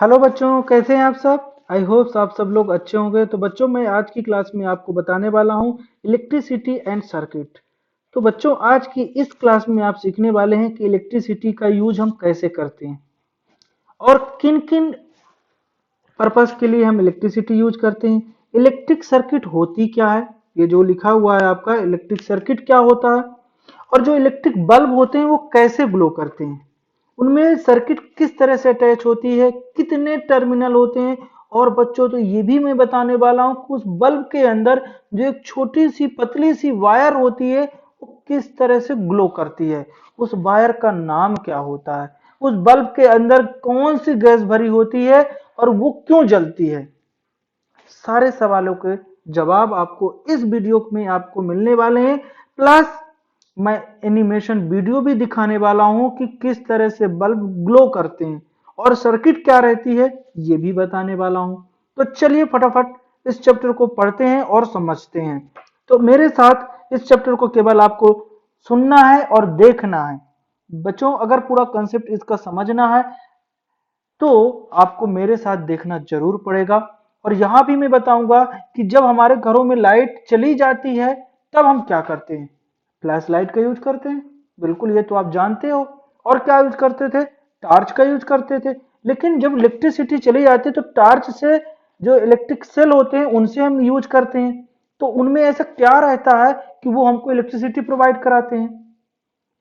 Hello बच्चों, कैसे हैं आप सब। आई होप आप सब लोग अच्छे होंगे। तो बच्चों, मैं आज की क्लास में आपको बताने वाला हूं इलेक्ट्रिसिटी एंड सर्किट। तो बच्चों, आज की इस क्लास में आप सीखने वाले हैं कि इलेक्ट्रिसिटी का यूज हम कैसे करते हैं और किन किन पर्पस के लिए हम इलेक्ट्रिसिटी यूज करते हैं। इलेक्ट्रिक सर्किट होती क्या है, ये जो लिखा हुआ है आपका इलेक्ट्रिक सर्किट क्या होता है, और जो इलेक्ट्रिक बल्ब होते हैं वो कैसे ग्लो करते हैं, उनमें सर्किट किस तरह से अटैच होती है, कितने टर्मिनल होते हैं। और बच्चों, तो ये भी मैं बताने वाला हूं कि उस बल्ब के अंदर जो एक छोटी सी पतली सी वायर होती है वो किस तरह से ग्लो करती है, उस वायर का नाम क्या होता है, उस बल्ब के अंदर कौन सी गैस भरी होती है और वो क्यों जलती है। सारे सवालों के जवाब आपको इस वीडियो में आपको मिलने वाले हैं। प्लस मैं एनिमेशन वीडियो भी दिखाने वाला हूं कि किस तरह से बल्ब ग्लो करते हैं और सर्किट क्या रहती है ये भी बताने वाला हूं। तो चलिए फटाफट इस चैप्टर को पढ़ते हैं और समझते हैं। तो मेरे साथ इस चैप्टर को केवल आपको सुनना है और देखना है। बच्चों, अगर पूरा कंसेप्ट इसका समझना है तो आपको मेरे साथ देखना जरूर पड़ेगा। और यहां भी मैं बताऊंगा कि जब हमारे घरों में लाइट चली जाती है तब हम क्या करते हैं। फ्लैश लाइट का यूज करते हैं, बिल्कुल ये तो आप जानते हो। और क्या यूज करते थे, टार्च का यूज करते थे। लेकिन जब इलेक्ट्रिसिटी चली जाती है तो टार्च से जो इलेक्ट्रिक सेल होते हैं उनसे हम यूज करते हैं। तो उनमें ऐसा क्या रहता है कि वो हमको इलेक्ट्रिसिटी प्रोवाइड कराते हैं।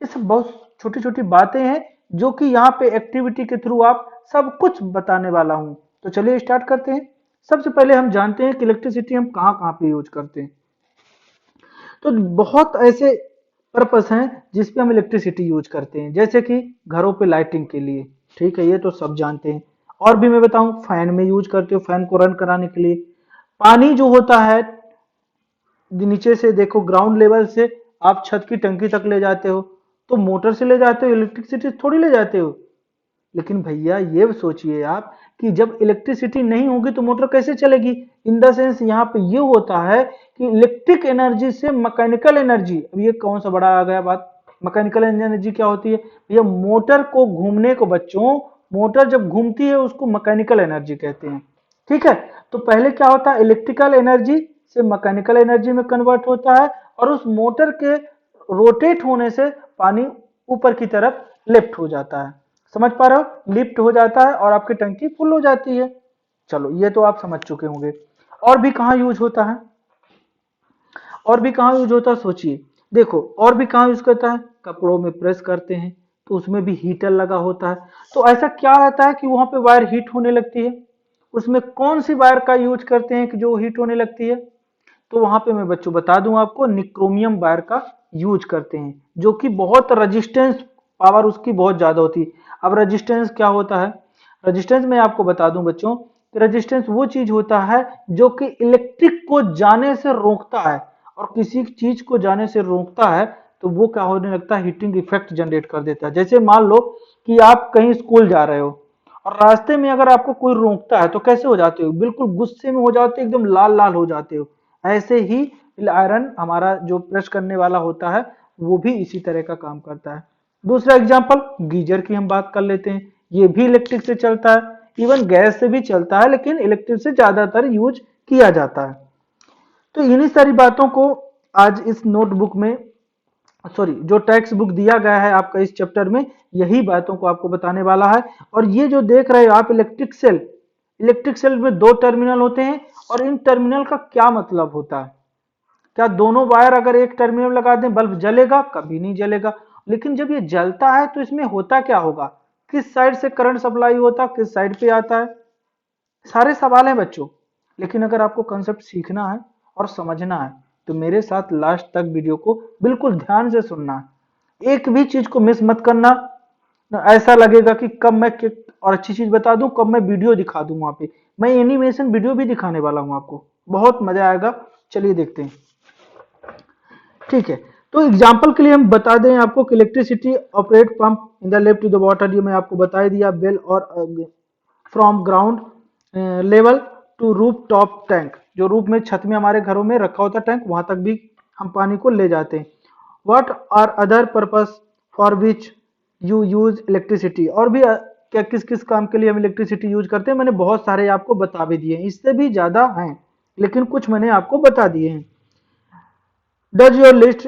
ये सब बहुत छोटी छोटी बातें हैं जो कि यहाँ पे एक्टिविटी के थ्रू आप सब कुछ बताने वाला हूँ। तो चलिए स्टार्ट करते हैं। सबसे पहले हम जानते हैं कि इलेक्ट्रिसिटी हम कहाँ कहाँ पे यूज करते हैं। तो बहुत ऐसे पर्पस हैं जिसपे हम इलेक्ट्रिसिटी यूज करते हैं, जैसे कि घरों पे लाइटिंग के लिए, ठीक है, ये तो सब जानते हैं। और भी मैं बताऊं, फैन में यूज करते हो, फैन को रन कराने के लिए। पानी जो होता है, नीचे से देखो ग्राउंड लेवल से आप छत की टंकी तक ले जाते हो, तो मोटर से ले जाते हो, इलेक्ट्रिसिटी थोड़ी ले जाते हो। लेकिन भैया ये सोचिए आप कि जब इलेक्ट्रिसिटी नहीं होगी तो मोटर कैसे चलेगी। इन द सेंस यहाँ पे ये होता है कि इलेक्ट्रिक एनर्जी से मैकेनिकल एनर्जी, अब ये कौन सा बड़ा आ गया बात। मैकेनिकल एनर्जी क्या होती है भैया, मोटर को घूमने को बच्चों, मोटर जब घूमती है उसको मैकेनिकल एनर्जी कहते हैं। ठीक है, तो पहले क्या होता है, इलेक्ट्रिकल एनर्जी से मैकेनिकल एनर्जी में कन्वर्ट होता है और उस मोटर के रोटेट होने से पानी ऊपर की तरफ लिफ्ट हो जाता है। समझ पा रहे हो, लिफ्ट हो जाता है और आपकी टंकी फुल हो जाती है। चलो ये तो आप समझ चुके होंगे। और भी कहाँ यूज होता है, और भी कहाँ यूज होता है सोचिए। देखो और भी कहाँ यूज करता है, कपड़ों में प्रेस करते हैं तो उसमें भी हीटर लगा होता है। तो ऐसा क्या रहता है कि वहां पे वायर हीट होने लगती है, उसमें कौन सी वायर का यूज करते हैं कि जो हीट होने लगती है। तो वहां पे मैं बच्चों बता दूं आपको, निक्रोमियम वायर का यूज करते हैं, जो कि बहुत रजिस्टेंस पावर उसकी बहुत ज्यादा होती है। अब रजिस्टेंस क्या होता है, रजिस्टेंस मैं आपको बता दूं बच्चों, रजिस्टेंस वो चीज होता है जो कि इलेक्ट्रिक को जाने से रोकता है, और किसी चीज को जाने से रोकता है तो वो क्या होने लगता है, हीटिंग इफेक्ट जनरेट कर देता है। जैसे मान लो कि आप कहीं स्कूल जा रहे हो और रास्ते में अगर आपको कोई रोकता है तो कैसे हो जाते हो, बिल्कुल गुस्से में हो जाते हो, एकदम लाल लाल हो जाते हो। ऐसे ही आयरन हमारा जो प्रेस करने वाला होता है वो भी इसी तरह का काम करता है। दूसरा एग्जांपल गीजर की हम बात कर लेते हैं, ये भी इलेक्ट्रिक से चलता है, इवन गैस से भी चलता है लेकिन इलेक्ट्रिक से ज्यादातर यूज किया जाता है। तो इन्हीं सारी बातों को आज इस नोटबुक में, सॉरी जो टेक्स्ट बुक दिया गया है आपका इस चैप्टर में, यही बातों को आपको बताने वाला है। और ये जो देख रहे हो आप इलेक्ट्रिक सेल, इलेक्ट्रिक सेल में दो टर्मिनल होते हैं और इन टर्मिनल का क्या मतलब होता है। क्या दोनों वायर अगर एक टर्मिनल लगा दें बल्ब जलेगा, कभी नहीं जलेगा। लेकिन जब ये जलता है तो इसमें होता क्या होगा, किस साइड से करंट सप्लाई होता, किस साइड पे आता है, सारे सवाल हैं बच्चों। लेकिन अगर आपको कंसेप्ट सीखना है और समझना है तो मेरे साथ लास्ट तक वीडियो को बिल्कुल ध्यान से सुनना है, एक भी चीज को मिस मत करना। ऐसा लगेगा कि कब मैं और अच्छी चीज बता दूं, कब मैं वीडियो दिखा दूं, वहां पे मैं एनिमेशन वीडियो भी दिखाने वाला हूं आपको, बहुत मजा आएगा। चलिए देखते हैं, ठीक है। तो एग्जांपल के लिए हम बता दें आपको कि electricity operate pump in the lift to the water, ये मैं आपको बता ही दिया। बेल और from ground level to roof top tank, जो रूफ में छत में हमारे घरों में रखा होता टैंक, वहां तक भी हम पानी को ले जाते हैं। What are other purpose for which you use electricity, और भी क्या किस किस काम के लिए हम इलेक्ट्रिसिटी यूज करते हैं, मैंने बहुत सारे आपको बता भी दिए हैं, इससे भी ज्यादा हैं लेकिन कुछ मैंने आपको बता दिए हैं। Does your list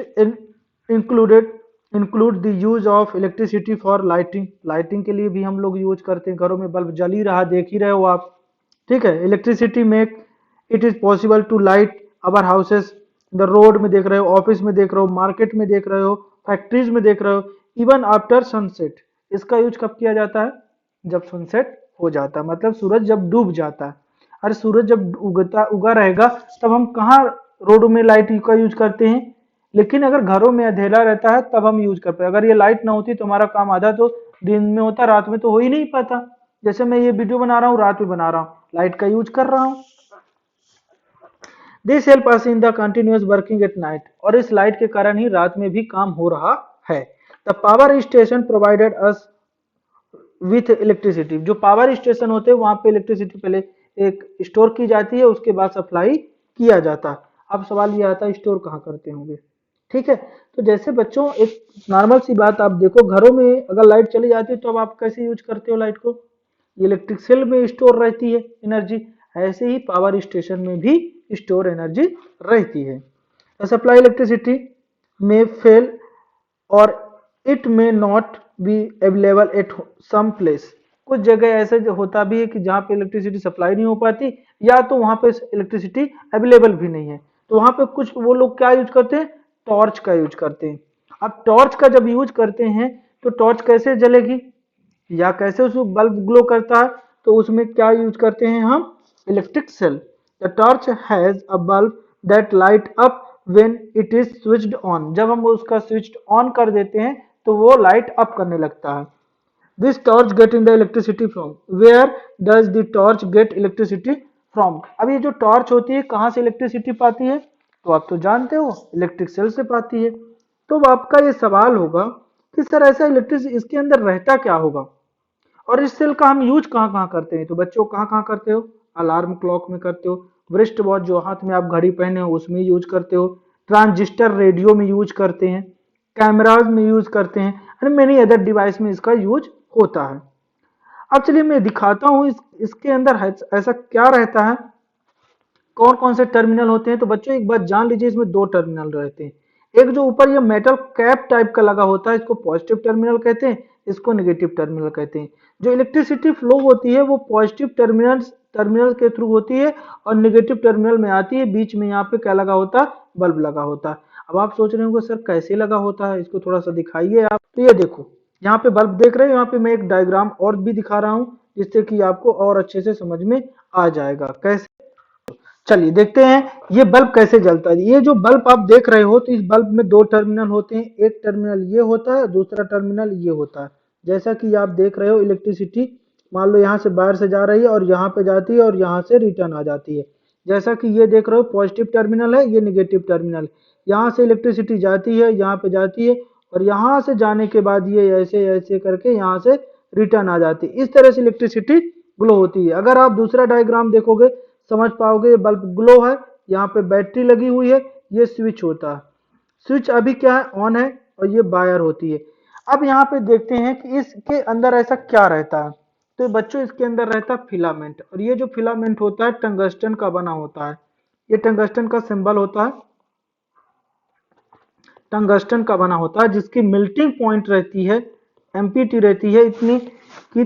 included include the use of electricity for lighting, lighting के लिए भी हम लोग यूज करते हैं, घरों में बल्ब जल ही रहा देख ही रहे हो आप, ठीक है। Electricity make it is possible to light our houses, the road में देख रहे हो, ऑफिस में देख रहे हो, मार्केट में देख रहे हो, फैक्ट्रीज में देख रहे हो, इवन आफ्टर सनसेट। इसका यूज कब किया जाता है, जब सनसेट हो जाता है, मतलब सूरज जब डूब जाता है। अरे सूरज जब उगा रहेगा तब हम कहाँ रोड में लाइट का यूज करते हैं, लेकिन अगर घरों में अंधेरा रहता है तब हम यूज करते हैं। अगर ये लाइट ना होती तो हमारा काम आधा तो दिन में होता, रात में तो हो ही नहीं पाता। जैसे मैं ये वीडियो बना रहा हूँ, रात में बना रहा हूँ, लाइट का यूज कर रहा हूँ। This help us in the continuous working at night, और इस लाइट के कारण ही रात में भी काम हो रहा है। The power station provided us with electricity, जो पावर स्टेशन होते हैं वहां पे इलेक्ट्रिसिटी पहले एक स्टोर की जाती है, उसके बाद सप्लाई किया जाता है। अब सवाल ये आता है स्टोर कहाँ करते होंगे, ठीक है। तो जैसे बच्चों एक नॉर्मल सी बात आप देखो, घरों में अगर लाइट चली जाती है तो अब आप कैसे यूज करते हो लाइट को, इलेक्ट्रिक सेल में स्टोर रहती है एनर्जी, ऐसे ही पावर स्टेशन में भी स्टोर एनर्जी रहती है। सप्लाई इलेक्ट्रिसिटी में फेल और it may not be available at some places, कुछ जगह ऐसे जो होता भी है कि जहाँ पे इलेक्ट्रिसिटी सप्लाई नहीं हो पाती, या तो वहां पे इलेक्ट्रिसिटी अवेलेबल भी नहीं है, तो वहां पे कुछ वो लोग क्या यूज करते हैं, टॉर्च का यूज करते हैं। अब टॉर्च का जब यूज करते हैं तो टॉर्च कैसे जलेगी या कैसे उसमें बल्ब ग्लो करता है, तो उसमें क्या यूज करते हैं हम, electric cell. The torch has a bulb that light up when it is switched on, जब हम उसका स्विच ऑन कर देते हैं तो वो लाइट अप करने लगता है। This torch get in the electricity from, where does the torch get electricity from. अब ये जो टॉर्च होती है कहाँ से इलेक्ट्रिसिटी पाती है, तो आप तो जानते हो इलेक्ट्रिक सेल से पाती है। तो आपका ये सवाल होगा कि सर ऐसा इलेक्ट्रिक इसके अंदर रहता क्या होगा, और इस सेल का हम यूज कहाँ कहाँ करते हैं, तो बच्चों कहाँ कहाँ करते हो, अलार्म क्लॉक में करते हो, वृष्ट वॉच जो हाथ में आप घड़ी पहने हो उसमें यूज करते हो, ट्रांजिस्टर रेडियो में यूज करते हैं, कैमराज में यूज करते हैं, एंड मेनी अदर डिवाइस में इसका यूज होता है। अब चलिए मैं दिखाता हूँ इसके अंदर ऐसा क्या रहता है, कौन कौन से टर्मिनल होते हैं। तो बच्चों एक बात जान लीजिए, इसमें दो टर्मिनल रहते हैं, एक जो ऊपर ये मेटल कैप टाइप का लगा होता है इसको पॉजिटिव टर्मिनल कहते हैं, इसको नेगेटिव टर्मिनल कहते हैं। जो इलेक्ट्रिसिटी फ्लो होती है वो पॉजिटिव टर्मिनल के थ्रू होती है और नेगेटिव टर्मिनल में आती है, बीच में यहाँ पे क्या लगा होता है, बल्ब लगा होता है। अब आप सोच रहे होंगे सर कैसे लगा होता है, इसको थोड़ा सा दिखाइए आप। तो ये देखो यहाँ पे बल्ब देख रहे हो, यहाँ पे मैं एक डायग्राम और भी दिखा रहा हूँ जिससे कि आपको और अच्छे से समझ में आ जाएगा कैसे। चलिए देखते हैं ये बल्ब कैसे जलता है। ये जो बल्ब आप देख रहे हो तो इस बल्ब में दो टर्मिनल होते हैं, एक टर्मिनल ये होता है, दूसरा टर्मिनल ये होता है। जैसा कि आप देख रहे हो इलेक्ट्रिसिटी मान लो यहाँ से बाहर से जा रही है और यहाँ पे जाती है और यहाँ से रिटर्न आ जाती है। जैसा कि ये देख रहे हो पॉजिटिव टर्मिनल है, ये निगेटिव टर्मिनल, यहाँ से इलेक्ट्रिसिटी जाती है, यहाँ पे जाती है और यहाँ से जाने के बाद ये ऐसे ऐसे करके यहाँ से रिटर्न आ जाती है। इस तरह से इलेक्ट्रिसिटी ग्लो होती है। अगर आप दूसरा डायग्राम देखोगे समझ पाओगे, ये बल्ब ग्लो है, यहाँ पे बैटरी लगी हुई है, ये स्विच होता है, स्विच अभी क्या है, ऑन है, और ये वायर होती है। अब यहाँ पे देखते हैं कि इसके अंदर ऐसा क्या रहता है। तो बच्चों इसके अंदर रहता है फिलामेंट, और ये जो फिलामेंट होता है टंगस्टन का बना होता है, ये टंगस्टन का सिंबल होता है, टंगस्टन का बना होता है, जिसकी मेल्टिंग पॉइंट रहती है, एमपीटी रहती है इतनी कि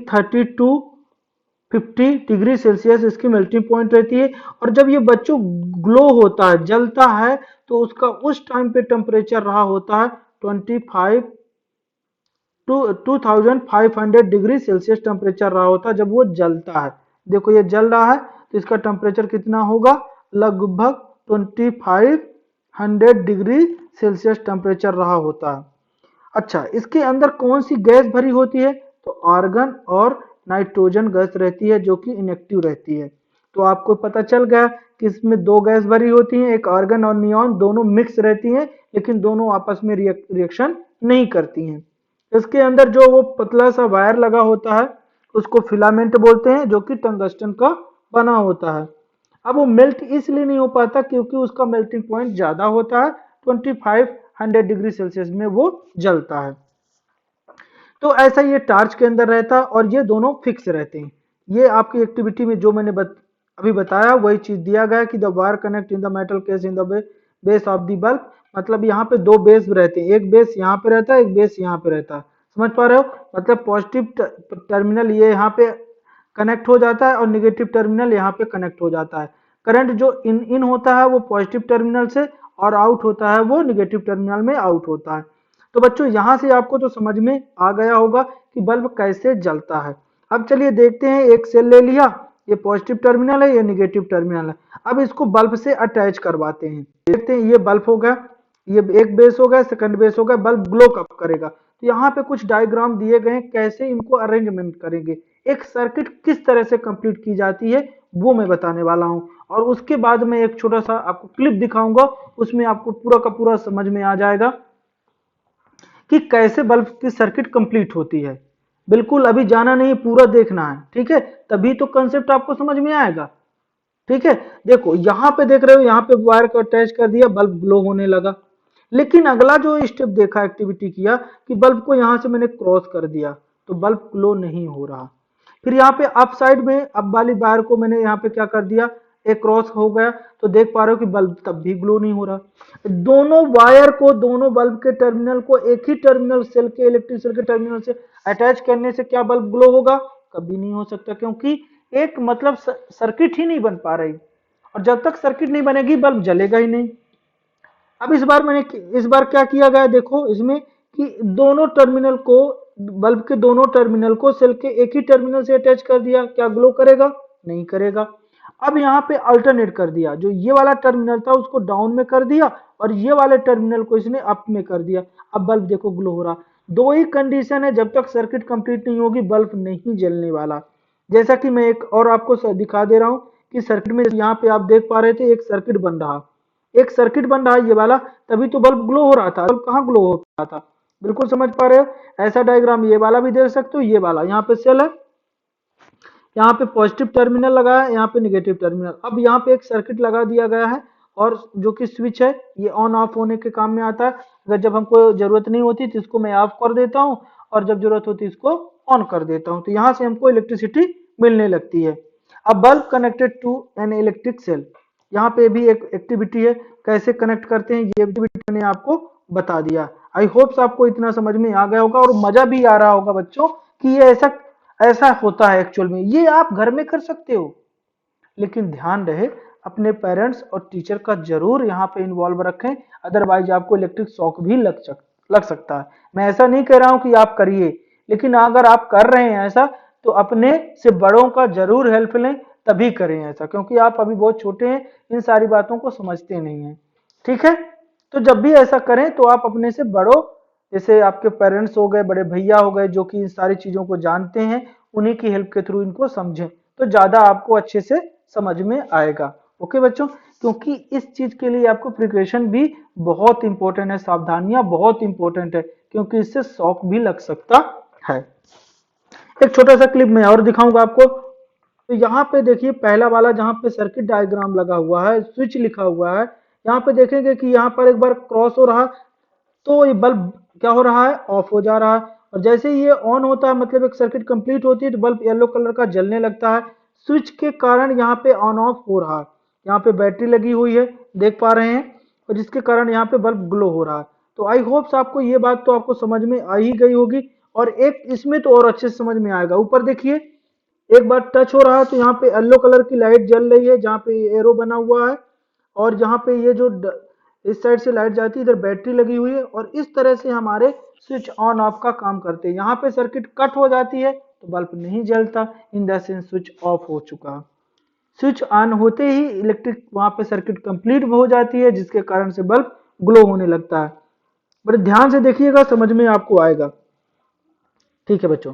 50 डिग्री सेल्सियस इसकी मेल्टिंग पॉइंट रहती है। और जब ये बच्चों ग्लो होता है, जलता है, तो उसका उस टाइम पे टेम्परेचर रहा होता है 25 टू 2500 डिग्री सेल्सियस टेम्परेचर रहा होता है जब वो जलता है। देखो ये जल रहा है तो इसका टेम्परेचर कितना होगा, लगभग 2500 डिग्री सेल्सियस टेम्परेचर रहा होता है। अच्छा, इसके अंदर कौन सी गैस भरी होती है, तो आर्गन और नाइट्रोजन गैस रहती है जो कि इनएक्टिव रहती है। तो आपको पता चल गया कि इसमें दो गैस भरी होती हैं, एक आर्गन और नियॉन, दोनों मिक्स रहती हैं लेकिन दोनों आपस में रिएक्शन नहीं करती हैं। इसके अंदर जो वो पतला सा वायर लगा होता है उसको फिलामेंट बोलते हैं, जो कि टंगस्टन का बना होता है। अब वो मेल्ट इसलिए नहीं हो पाता क्योंकि उसका मेल्टिंग पॉइंट ज्यादा होता है, 2500 डिग्री सेल्सियस में वो जलता है। तो ऐसा ये टार्च के अंदर रहता है और ये दोनों फिक्स रहते हैं। ये आपकी एक्टिविटी में जो मैंने अभी बताया वही चीज दिया गया है कि the wire connect in the metal case in the base of the bulb. मतलब यहाँ पे दो बेस रहते हैं, एक बेस यहाँ पे रहता है, एक बेस यहाँ पे रहता है। समझ पा रहे हो? मतलब पॉजिटिव टर्मिनल ये यहाँ पे कनेक्ट हो जाता है और निगेटिव टर्मिनल यहाँ पे कनेक्ट हो जाता है। करंट जो इन होता है वो पॉजिटिव टर्मिनल से और आउट होता है वो निगेटिव टर्मिनल में आउट होता है। तो बच्चों यहाँ से आपको तो समझ में आ गया होगा कि बल्ब कैसे जलता है। अब चलिए देखते हैं, एक सेल ले लिया, ये पॉजिटिव टर्मिनल है, ये निगेटिव टर्मिनल है। अब इसको बल्ब से अटैच करवाते हैं। देखते हैं, ये बल्ब हो गया, ये एक बेस हो गया, सेकंड बेस हो गया, बल्ब ग्लो कब करेगा। तो यहाँ पे कुछ डायग्राम दिए गए हैं कैसे इनको अरेंजमेंट करेंगे, एक सर्किट किस तरह से कंप्लीट की जाती है वो मैं बताने वाला हूँ। और उसके बाद मैं एक छोटा सा आपको क्लिप दिखाऊंगा, उसमें आपको पूरा का पूरा समझ में आ जाएगा कि कैसे बल्ब की सर्किट कंप्लीट होती है। बिल्कुल अभी जाना नहीं, पूरा देखना है, ठीक है? तभी तो कंसेप्ट आपको समझ में आएगा। ठीक है, देखो यहाँ पे देख रहे हो, यहाँ पे वायर को अटैच कर दिया, बल्ब ग्लो होने लगा। लेकिन अगला जो स्टेप देखा, एक्टिविटी किया कि बल्ब को यहाँ से मैंने क्रॉस कर दिया तो बल्ब ग्लो नहीं हो रहा। फिर यहाँ पे अप साइड में अब वाली वायर को मैंने यहाँ पे क्या कर दिया, एक क्रॉस हो गया, तो देख पा रहे हो कि बल्ब तब भी ग्लो नहीं हो रहा। दोनों वायर को, दोनों बल्ब के टर्मिनल को एक ही टर्मिनल सेल के, इलेक्ट्रिक सेल के टर्मिनल से अटैच करने से क्या बल्ब ग्लो होगा? कभी नहीं हो सकता, क्योंकि एक मतलब सर्किट ही नहीं बन पा रही, और जब तक सर्किट नहीं बनेगी बल्ब जलेगा ही नहीं। अब इस बार क्या किया गया देखो इसमें कि दोनों टर्मिनल को, बल्ब के दोनों टर्मिनल को सेल के एक ही टर्मिनल से अटैच कर दिया, क्या ग्लो करेगा? नहीं करेगा। अब यहाँ पे अल्टरनेट कर दिया, जो ये वाला टर्मिनल था उसको डाउन में कर दिया और ये वाले टर्मिनल को इसने अप में कर दिया। अब बल्ब देखो ग्लो हो रहा। दो ही कंडीशन है, जब तक सर्किट कंप्लीट नहीं होगी बल्ब नहीं जलने वाला। जैसा कि मैं एक और आपको दिखा दे रहा हूं कि सर्किट में यहाँ पे आप देख पा रहे थे एक सर्किट बन रहा, एक सर्किट बन रहा है ये वाला, तभी तो बल्ब ग्लो हो रहा था। बल्ब कहाँ ग्लो हो रहा था? बिल्कुल समझ पा रहे हो? ऐसा डायग्राम ये वाला भी देख सकते हो, ये वाला यहाँ पे सेल है, यहाँ पे पॉजिटिव टर्मिनल लगा है, यहाँ पे निगेटिव टर्मिनल। अब यहाँ पे एक सर्किट लगा दिया गया है और जो कि स्विच है, ये ऑन ऑफ होने के काम में आता है। अगर जब हमको जरूरत नहीं होती तो इसको मैं ऑफ कर देता हूँ और जब जरूरत होती है इसको ऑन कर देता हूँ, तो यहाँ से हमको इलेक्ट्रिसिटी मिलने लगती है। अब bulb connected to an electric cell, यहाँ पे भी एक एक्टिविटी है, कैसे कनेक्ट करते हैं ये एक्टिविटी मैंने आपको बता दिया। आई होप्स आपको इतना समझ में आ गया होगा और मजा भी आ रहा होगा बच्चों कि ये ऐसा ऐसा होता है एक्चुअल में। ये आप घर में कर सकते हो, लेकिन ध्यान रहे अपने पेरेंट्स और टीचर का जरूर यहाँ पे इन्वॉल्व रखें, अदरवाइज आपको इलेक्ट्रिक शॉक भी लग सकता है। मैं ऐसा नहीं कह रहा हूं कि आप करिए, लेकिन अगर आप कर रहे हैं ऐसा तो अपने से बड़ों का जरूर हेल्प लें, तभी करें ऐसा, क्योंकि आप अभी बहुत छोटे हैं, इन सारी बातों को समझते नहीं हैं। ठीक है, तो जब भी ऐसा करें तो आप अपने से बड़ों, जैसे आपके पेरेंट्स हो गए, बड़े भैया हो गए जो कि इन सारी चीजों को जानते हैं, उन्हीं की हेल्प के थ्रू इनको समझें, तो ज्यादा आपको अच्छे से समझ में आएगा। ओके बच्चों, क्योंकि इस चीज के लिए आपको प्रिपरेशन भी बहुत इंपॉर्टेंट है, सावधानियां बहुत इंपॉर्टेंट है, क्योंकि इससे शॉक भी लग सकता है। एक छोटा सा क्लिप मैं और दिखाऊंगा आपको। तो यहाँ पे देखिए पहला वाला जहाँ पे सर्किट डायग्राम लगा हुआ है, स्विच लिखा हुआ है, यहाँ पे देखेंगे कि यहाँ पर एक बार क्रॉस हो रहा, तो ये बल्ब क्या हो रहा है? ऑफ हो जा रहा है। और जैसे ही ये ऑन होता है, मतलब एक सर्किट कंप्लीट होती है, तो बल्ब येलो कलर का जलने लगता है। स्विच के कारण यहाँ पे ऑन ऑफ हो रहा है। यहाँ पे बैटरी लगी हुई है, देख पा रहे हैं, और जिसके कारण यहाँ पे बल्ब ग्लो हो रहा है। तो आई होप्स आपको ये बात तो आपको समझ में आ ही गई होगी, और एक इसमें तो और अच्छे से समझ में आएगा। ऊपर देखिए एक बार टच हो रहा है तो यहाँ पे येलो कलर की लाइट जल रही है, जहाँ पे एरो बना हुआ है, और जहाँ पे ये जो इस साइड से लाइट जाती है, इधर बैटरी लगी हुई है, और इस तरह से हमारे स्विच ऑन ऑफ का काम करते हैं। यहाँ पे सर्किट कट हो जाती है तो बल्ब नहीं जलता, in the sense switch off हो चुका। स्विच ऑन होते ही इलेक्ट्रिक वहां पे सर्किट कंप्लीट हो जाती है, जिसके कारण से बल्ब ग्लो होने लगता है। बड़े ध्यान से देखिएगा, समझ में आपको आएगा। ठीक है बच्चों,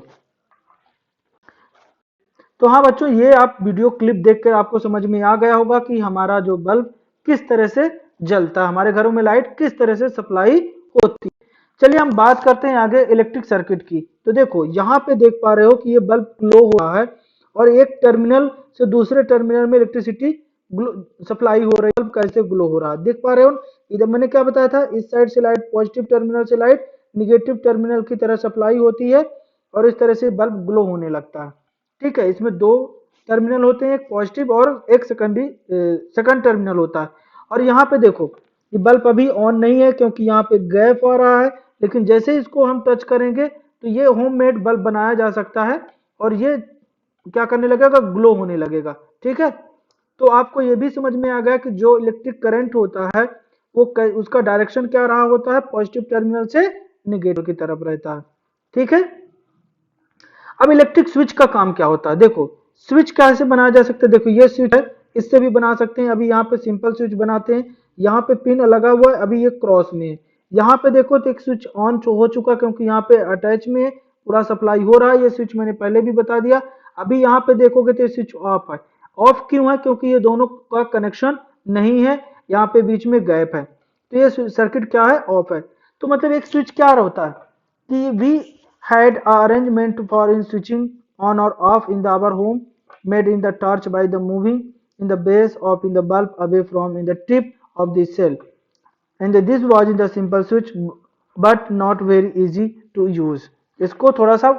तो हाँ बच्चों, ये आप वीडियो क्लिप देखकर आपको समझ में आ गया होगा कि हमारा जो बल्ब किस तरह से जलता है, हमारे घरों में लाइट किस तरह से सप्लाई होती है। चलिए हम बात करते हैं आगे इलेक्ट्रिक सर्किट की। तो देखो यहाँ पे देख पा रहे हो कि ये बल्ब ग्लो हुआ है और एक टर्मिनल से दूसरे टर्मिनल में इलेक्ट्रिसिटी सप्लाई हो रही है। बल्ब कैसे ग्लो हो रहा है देख पा रहे हो। इधर मैंने क्या बताया था, इस साइड से लाइट, पॉजिटिव टर्मिनल से लाइट निगेटिव टर्मिनल की तरह सप्लाई होती है और इस तरह से बल्ब ग्लो होने लगता है। ठीक है, इसमें दो टर्मिनल होते हैं, एक पॉजिटिव और एक सेकंड टर्मिनल होता है। और यहाँ पे देखो ये बल्ब अभी ऑन नहीं है क्योंकि यहाँ पे गैप आ रहा है, लेकिन जैसे ही इसको हम टच करेंगे तो ये होममेड बल्ब बनाया जा सकता है और ये क्या करने लगेगा, ग्लो होने लगेगा। ठीक है, तो आपको ये भी समझ में आ गया कि जो इलेक्ट्रिक करंट होता है वो उसका डायरेक्शन क्या रहा होता है, पॉजिटिव टर्मिनल से निगेटिव की तरफ रहता है। ठीक है, अब इलेक्ट्रिक स्विच का काम क्या होता है, देखो स्विच कैसे बनाया जा सकता है। देखो ये स्विच है, इससे भी बना सकते हैं। अभी यहाँ पे सिंपल स्विच बनाते हैं, यहाँ पे पिन लगा हुआ है, अभी ये क्रॉस में है। यहाँ पे देखो तो एक स्विच ऑन हो चुका क्योंकि यहाँ पे अटैच में है, पूरा सप्लाई हो रहा है। ये स्विच मैंने पहले भी बता दिया। अभी यहाँ पे देखोगे तो ये स्विच ऑफ है। ऑफ क्यों है, क्योंकि ये दोनों का कनेक्शन नहीं है, यहाँ पे बीच में गैप है, तो ये सर्किट क्या है, ऑफ है। तो मतलब एक स्विच क्या होता है कि we had a arrangement for in switching on or off in the our home made in the torch by the moving in the base of in the bulb away from in the tip of the cell, and this was in the simple switch but not very easy to use। इसको थोड़ा सा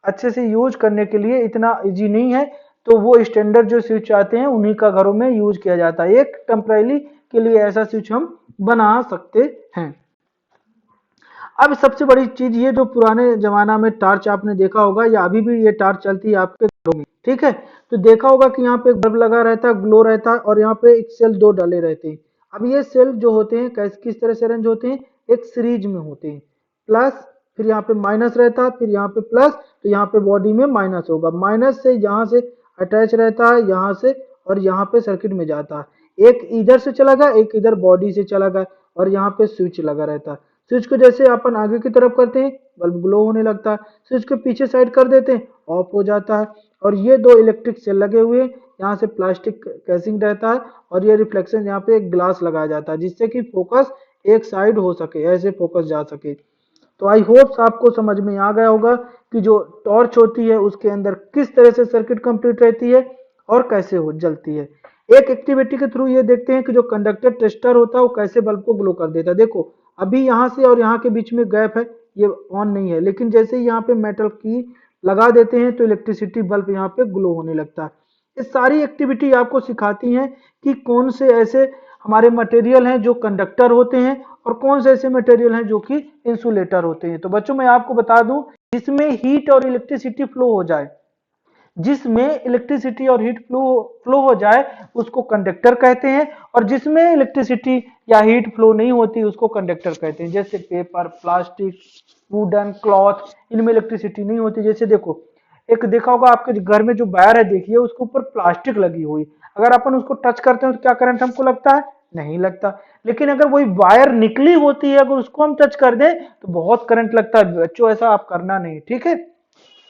अच्छे से use करने के लिए इतना easy नहीं है, तो वो स्टैंडर्ड जो स्विच आते हैं उन्हीं का घरों में यूज किया जाता है। एक टेम्परेरी के लिए ऐसा स्विच हम बना सकते हैं। अब सबसे बड़ी चीज, ये जो पुराने जमाना में टार्च आपने देखा होगा या अभी भी ये टार्च चलती है आपके घरों में, ठीक है, तो देखा होगा कि यहाँ पे एक बल्ब लगा रहता है, ग्लो रहता है और यहाँ पे एक सेल दो डले रहते हैं। अब ये सेल जो होते हैं किस तरह से अरेंज होते हैं, एक सीरीज में होते हैं, प्लस फिर यहाँ पे माइनस रहता है, फिर यहाँ पे प्लस, तो यहाँ पे बॉडी में माइनस होगा, माइनस से यहाँ से अटैच रहता है यहाँ से और यहाँ पे सर्किट में जाता है। एक इधर से चला गया, एक इधर बॉडी से चला गया और यहाँ पे स्विच लगा रहता है। स्विच को जैसे अपन आगे की तरफ करते हैं बल्ब ग्लो होने लगता है, स्विच को पीछे साइड कर देते हैं ऑफ हो जाता है। और ये दो इलेक्ट्रिक सेल लगे हुए हैं, यहाँ से प्लास्टिक कैसिंग रहता है और ये रिफ्लेक्शन यहाँ पे एक ग्लास लगाया जाता है जिससे कि फोकस एक साइड हो सके, ऐसे फोकस जा सके। तो आई होप आपको समझ में आ गया होगा कि जो टॉर्च होती है उसके अंदर किस तरह से सर्किट कंप्लीट रहती है और कैसे हो जलती है। एक एक्टिविटी के थ्रू ये देखते हैं कि जो कंडक्टर टेस्टर होता है वो कैसे बल्ब को ग्लो कर देता है। देखो अभी यहाँ से और यहाँ के बीच में गैप है, ये ऑन नहीं है, लेकिन जैसे ही यहाँ पे मेटल की लगा देते हैं तो इलेक्ट्रिसिटी बल्ब यहाँ पे ग्लो होने लगता है। ये सारी एक्टिविटी आपको सिखाती हैं कि कौन से ऐसे हमारे मटेरियल हैं जो कंडक्टर होते हैं और कौन से ऐसे मटेरियल हैं जो कि इंसुलेटर होते हैं। तो बच्चों मैं आपको बता दूं, जिसमें हीट और इलेक्ट्रिसिटी फ्लो हो जाए, जिसमें इलेक्ट्रिसिटी और हीट फ्लो फ्लो हो जाए उसको कंडक्टर कहते हैं, और जिसमें इलेक्ट्रिसिटी या हीट फ्लो नहीं होती उसको कंडक्टर कहते हैं। जैसे पेपर, प्लास्टिक, वुडन, क्लॉथ, इनमें इलेक्ट्रिसिटी नहीं होती। जैसे देखो एक देखा होगा आपके घर में जो वायर है, देखिए उसके ऊपर प्लास्टिक लगी हुई, अगर अपन उसको टच करते हैं तो क्या करंट हमको लगता है, नहीं लगता। लेकिन अगर वही वायर निकली होती है, अगर उसको हम टच कर दें तो बहुत करंट लगता है। बच्चों ऐसा आप करना नहीं, ठीक है।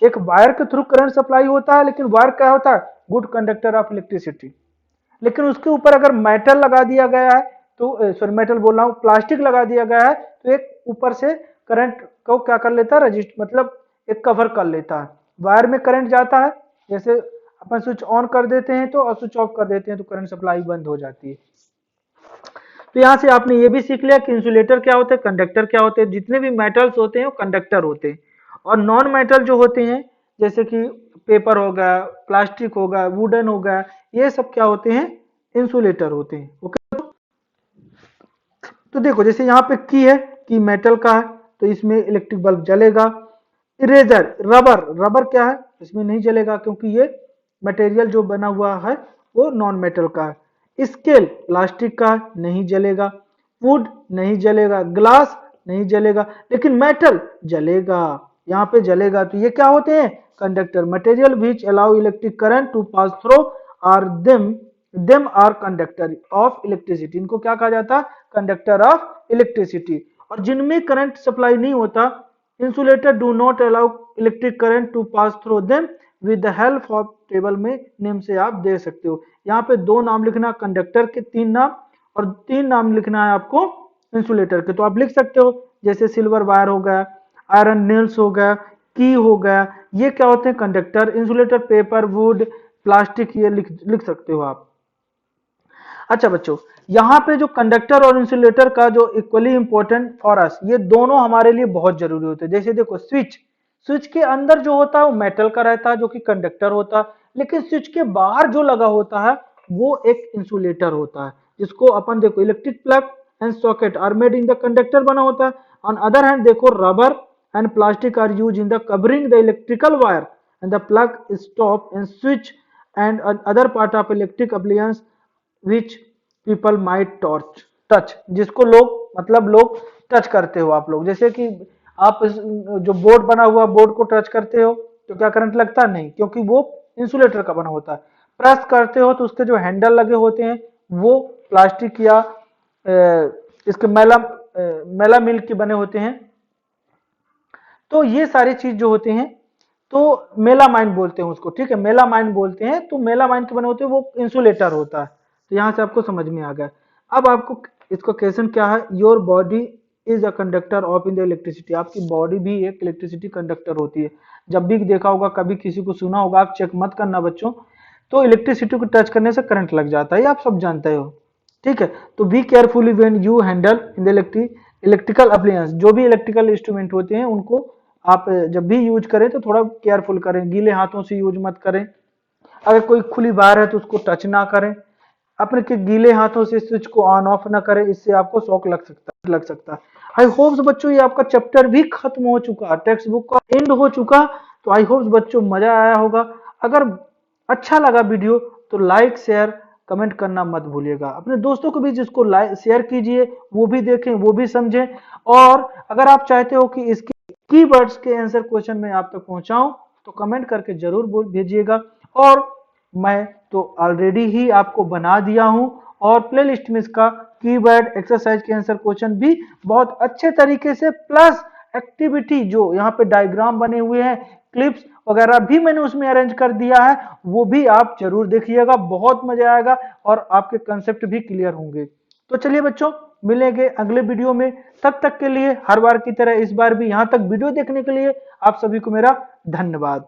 एक वायर के थ्रू करंट सप्लाई होता है, लेकिन वायर क्या होता है, गुड कंडक्टर ऑफ इलेक्ट्रिसिटी। लेकिन उसके ऊपर अगर मेटल लगा दिया गया है तो सॉरी मेटल बोल रहा हूँ, प्लास्टिक लगा दिया गया है तो एक ऊपर से करंट को क्या कर लेता है, रजिस्ट मतलब एक कवर कर लेता है। वायर में करंट जाता है, जैसे अपन स्विच ऑन कर देते हैं तो और स्विच ऑफ कर देते हैं तो करंट सप्लाई बंद हो जाती है। तो यहाँ से आपने ये भी सीख लिया कि इंसुलेटर क्या होते हैं, कंडक्टर क्या होते हैं। जितने भी मेटल्स होते हैं वो कंडक्टर होते हैं, और नॉन मेटल जो होते हैं जैसे कि पेपर हो गया, प्लास्टिक हो गया, वुडन हो गया, ये सब क्या होते हैं, इंसुलेटर होते हैं। ओके, तो देखो जैसे यहाँ पे की है कि मेटल का है तो इसमें इलेक्ट्रिक बल्ब जलेगा। इरेजर, रबर, रबर क्या है, इसमें नहीं जलेगा क्योंकि ये मटेरियल जो बना हुआ है वो नॉन मेटल का है। स्केल प्लास्टिक का नहीं जलेगा, वुड नहीं जलेगा, ग्लास नहीं जलेगा, लेकिन मेटल जलेगा, यहाँ पे जलेगा। तो ये क्या होते हैं, conductor, material which allow electric current to pass through are them are conductor of electricity. इनको क्या कहा जाता है, कंडक्टर ऑफ इलेक्ट्रिसिटी। और जिनमें करंट सप्लाई नहीं होता, insulator do not allow electric current to pass through them with the help of table में नेम से आप दे सकते हो। यहाँ पे दो नाम लिखना कंडक्टर के, तीन नाम, और तीन नाम लिखना है आपको इंसुलेटर के। तो आप लिख सकते हो जैसे सिल्वर वायर हो गया, आयरन नेल्स हो गया, की हो गया, ये क्या होते हैं conductor. Insulator paper, would, plastic, ये लिख सकते हो आप। अच्छा बच्चों, यहाँ पे जो कंडक्टर और इंसुलेटर का जो इक्वली इंपॉर्टेंट फॉर अस, ये दोनों हमारे लिए बहुत जरूरी होते हैं। जैसे देखो स्विच, स्विच के अंदर जो होता है वो मेटल का रहता है जो कि कंडक्टर होता है, लेकिन स्विच के बाहर जो लगा होता है वो एक इंसुलेटर होता है, जिसको अपन देखो electric plug and socket are made in the conductor बना होता है। ऑन अदर हैंड देखो rubber and plastic are use in the covering the electrical wire and the plug stop and switch and other part of electric appliance which people might torch touch, जिसको लोग मतलब लोग touch करते हो आप लोग, जैसे कि आप जो बोर्ड बना हुआ बोर्ड को टच करते हो तो क्या करंट लगता? नहीं, क्योंकि वो इंसुलेटर का बना होता है। प्रेस करते हो तो उसके जो हैंडल लगे होते हैं वो प्लास्टिक या इसके मेलामिल के बने होते हैं। तो ये सारी चीज जो होते हैं तो मेलामाइन बोलते हैं उसको, ठीक है, मेलामाइन बोलते हैं। तो मेलामाइन के बने होते हैं वो इंसुलेटर होता है। तो यहां से आपको समझ में आ गया। अब आपको इसका क्वेश्चन क्या है, your body is a conductor of in the electricity, आपकी बॉडी भी एक इलेक्ट्रिसिटी कंडक्टर होती है। जब भी देखा होगा, कभी किसी को सुना होगा, आप चेक मत करना बच्चों, तो इलेक्ट्रिसिटी को टच करने से करंट लग जाता है, ये आप सब जानते हो, ठीक है। तो be carefully when you handle in the electrical appliance, जो भी इलेक्ट्रिकल इंस्ट्रूमेंट होते हैं उनको आप जब भी यूज करें तो थोड़ा केयरफुल करें, गीले हाथों से यूज मत करें। अगर कोई खुली बार है तो उसको टच ना करें, अपने के गीले हाथों से स्विच को ऑन ऑफ ना करें, इससे आपको शॉक लग सकता है। आई होप्स बच्चों ये आपका चैप्टर भी खत्म हो चुका, टेक्स्ट बुक का एंड हो चुका। तो आई होप्स बच्चों मजा आया होगा। अगर अच्छा लगा वीडियो तो लाइक शेयर कमेंट करना मत भूलिएगा। अपने दोस्तों को भी जिसको लाइक शेयर कीजिए, वो भी देखें वो भी समझें। और अगर आप चाहते हो कि इसके कीवर्ड्स के आंसर क्वेश्चन में आप तक पहुंचाऊं तो कमेंट करके जरूर भेजिएगा। और मैं तो ऑलरेडी ही आपको बना दिया हूं, और प्लेलिस्ट में इसका कीवर्ड एक्सरसाइज के आंसर क्वेश्चन भी बहुत अच्छे तरीके से, प्लस एक्टिविटी जो यहाँ पे डायग्राम बने हुए हैं, क्लिप्स वगैरह भी मैंने उसमें अरेंज कर दिया है, वो भी आप जरूर देखिएगा, बहुत मजा आएगा और आपके कंसेप्ट भी क्लियर होंगे। तो चलिए बच्चों, मिलेंगे अगले वीडियो में। तब तक के लिए हर बार की तरह इस बार भी यहाँ तक वीडियो देखने के लिए आप सभी को मेरा धन्यवाद।